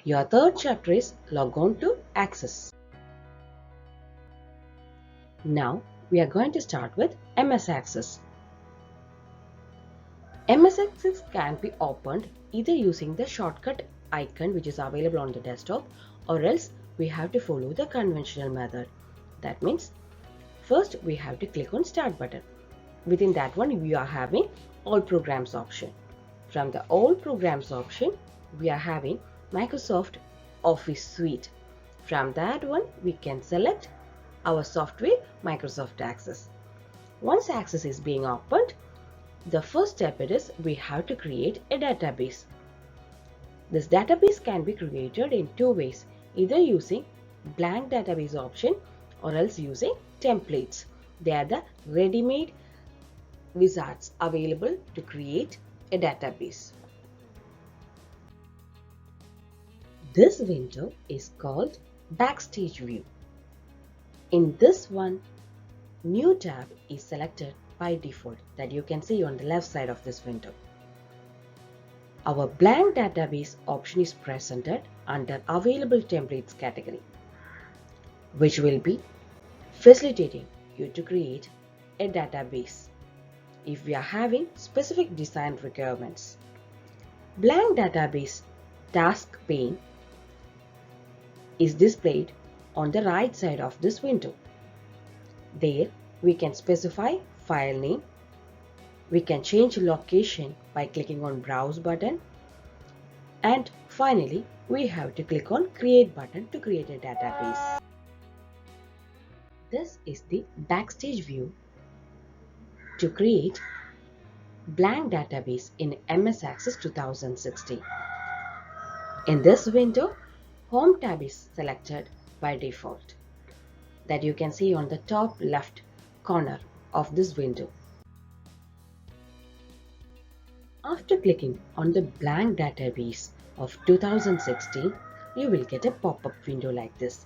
Your third chapter is Log on to Access. Now we are going to start with MS Access. MS Access can be opened either using the shortcut icon which is available on the desktop, or else we have to follow the conventional method. That means first we have to click on Start button. Within that one we are having All Programs option. From the All Programs option we are having Microsoft Office Suite. From that one we can select our software Microsoft Access. Once Access is being opened, the first step is we have to create a database. This database can be created in two ways, either using blank database option or else using templates. They are the ready-made wizards available to create a database. This window is called Backstage View. In this one, New tab is selected by default that you can see on the left side of this window. Our blank database option is presented under Available Templates category, which will be facilitating you to create a database if we are having specific design requirements. Blank database task pane is displayed on the right side of this window. There we can specify file name. We can change location by clicking on Browse button. And finally, we have to click on Create button to create a database. This is the Backstage view to create blank database in MS Access 2016. In this window, Home tab is selected by default that you can see on the top left corner of this window. After clicking on the blank database of 2016, you will get a pop-up window like this.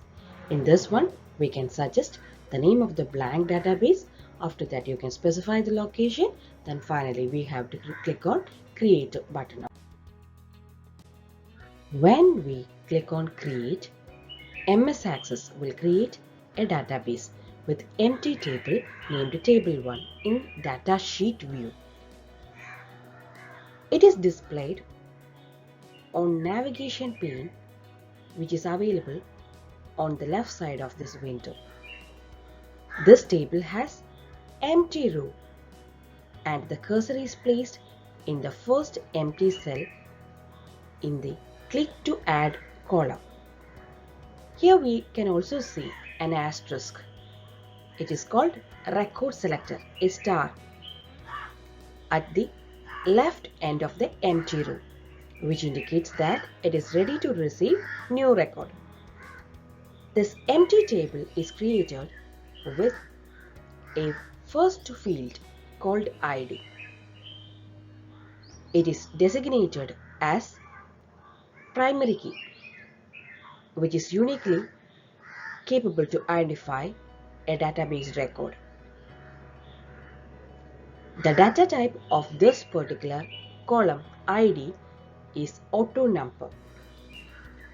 In this one, we can suggest the name of the blank database. After that, you can specify the location. Then finally, we have to click on Create button. When we click on Create, MS Access will create a database with empty table named Table 1 in Datasheet view. It is displayed on navigation pane which is available on the left side of this window. This table has empty row and the cursor is placed in the first empty cell in the Click to Add column. Here we can also see an asterisk. It is called Record Selector, a star, at the left end of the empty row, which indicates that it is ready to receive new record. This empty table is created with a first field called ID. It is designated as primary key, which is uniquely capable to identify a database record. The data type of this particular column ID is auto number,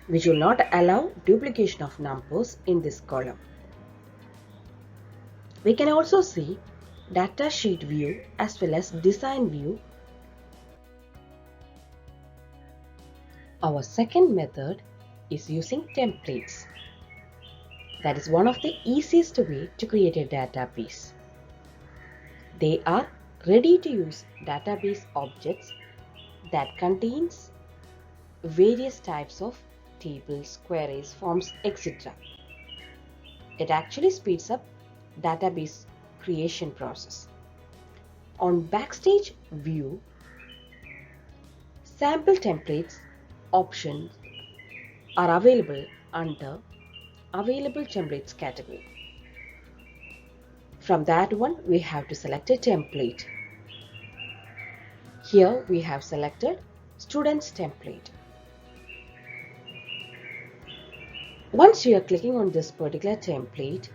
which will not allow duplication of numbers in this column. We can also see datasheet view as well as design view. Our second method is using templates. That is one of the easiest way to create a database. They are ready to use database objects that contains various types of tables, queries, forms, etc. It actually speeds up database creation process. On Backstage view, sample templates options are available under Available Templates category. From that one, we have to select a template. Here we have selected Students template. Once you are clicking on this particular template,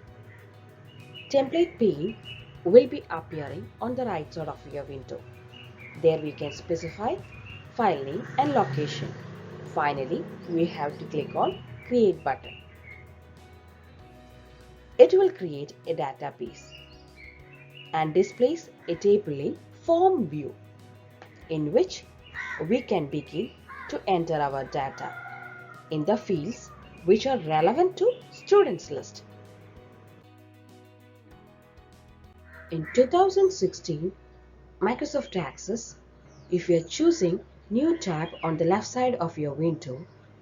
template pane will be appearing on the right side of your window. There we can specify file name and location. Finally, we have to click on Create button. It will create a database and displays a table in Form view, in which we can begin to enter our data in the fields which are relevant to students list. In 2016 Microsoft Access, if you are choosing New tab on the left side of your window,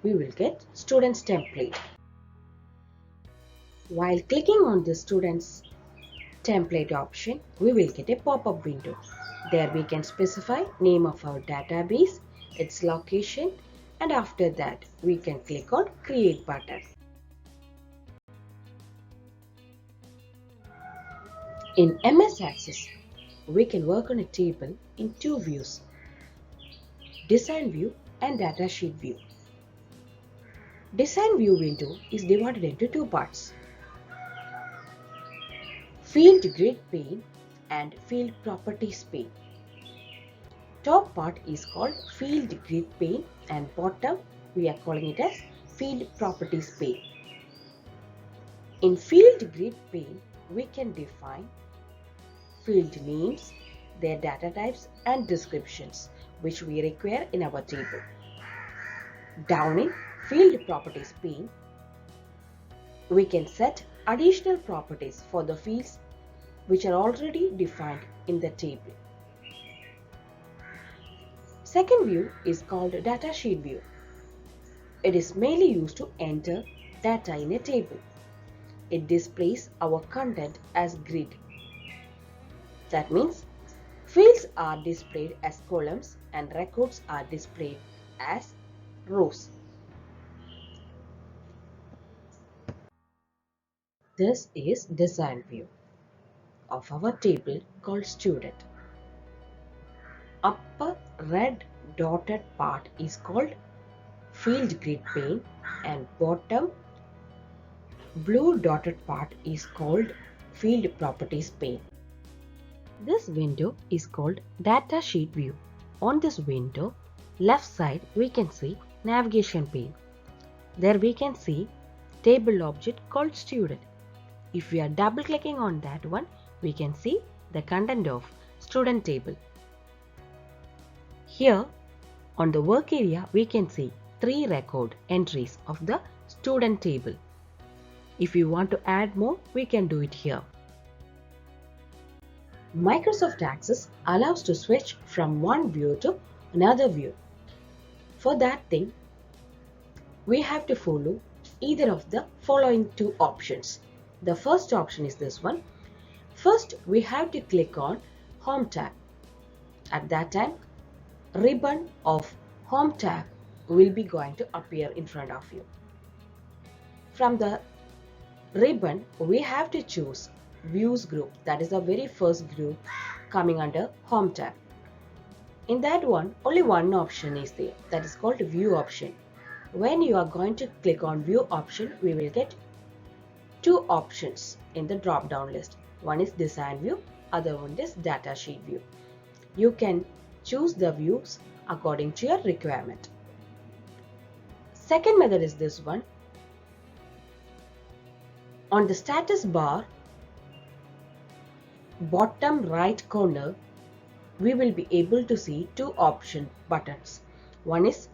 we will get Students template. While clicking on the Students template option, we will get a pop-up window. There we can specify name of our database, its location, and after that we can click on Create button. In MS Access, we can work on a table in two views, Design View and Datasheet View. Design View window is divided into two parts, Field Grid pane and Field Properties pane. Top part is called Field Grid pane and bottom we are calling it as Field Properties pane. In Field Grid pane, we can define field names, their data types and descriptions which we require in our table. Down in Field Properties pane, we can set additional properties for the fields which are already defined in the table. Second view is called Datasheet view. It is mainly used to enter data in a table. It displays our content as grid. That means fields are displayed as columns and records are displayed as rows. This is Design view of our table called Student. Upper red dotted part is called Field Grid pane and bottom blue dotted part is called Field Properties pane. This window is called Datasheet view. On this window, left side we can see Navigation pane. There we can see table object called Student. If we are double clicking on that one, we can see the content of Student table. Here on the work area, we can see 3 record entries of the Student table. If we want to add more, we can do it here. Microsoft Access allows to switch from one view to another view. For that thing, we have to follow either of the following two options. The first option is this one. First, we have to click on Home tab. At that time, ribbon of Home tab will be going to appear in front of you. From the ribbon, we have to choose Views group. That is the very first group coming under Home tab. In that one, only one option is there, that is called View option. When you are going to click on View option, we will get two options in the drop down list. One is Design view, other one is Datasheet view. You can choose the views according to your requirement. Second method is this one. On the status bar, bottom right corner, we will be able to see two option buttons. One is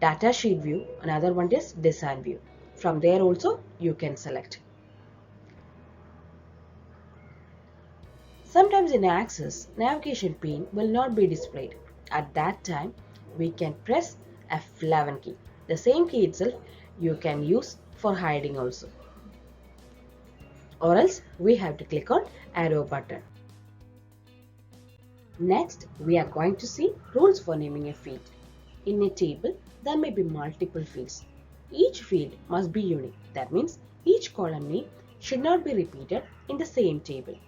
Datasheet view, another one is Design view. From there also you can select. Sometimes in Access, navigation pane will not be displayed. At that time, we can press F11 key. The same key itself you can use for hiding also. Or else we have to click on arrow button. Next, we are going to see rules for naming a field. In a table, there may be multiple fields. Each field must be unique. That means each column name should not be repeated in the same table.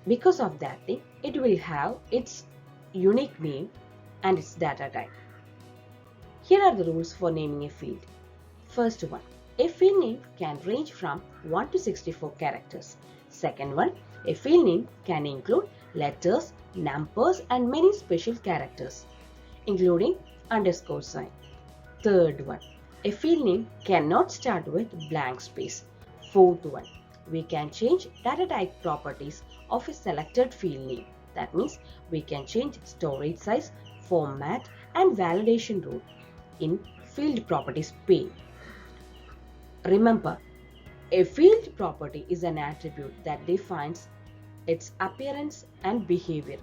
Because of that thing, it will have its unique name and its data type. Here are the rules for naming a field. First one, a field name can range from 1 to 64 characters. Second one, a field name can include letters, numbers and many special characters, including underscore sign. Third one, a field name cannot start with blank space. Fourth one, we can change data type properties of a selected field name. That means we can change storage size, format and validation rule in field properties pane. Remember, a field property is an attribute that defines its appearance and behavior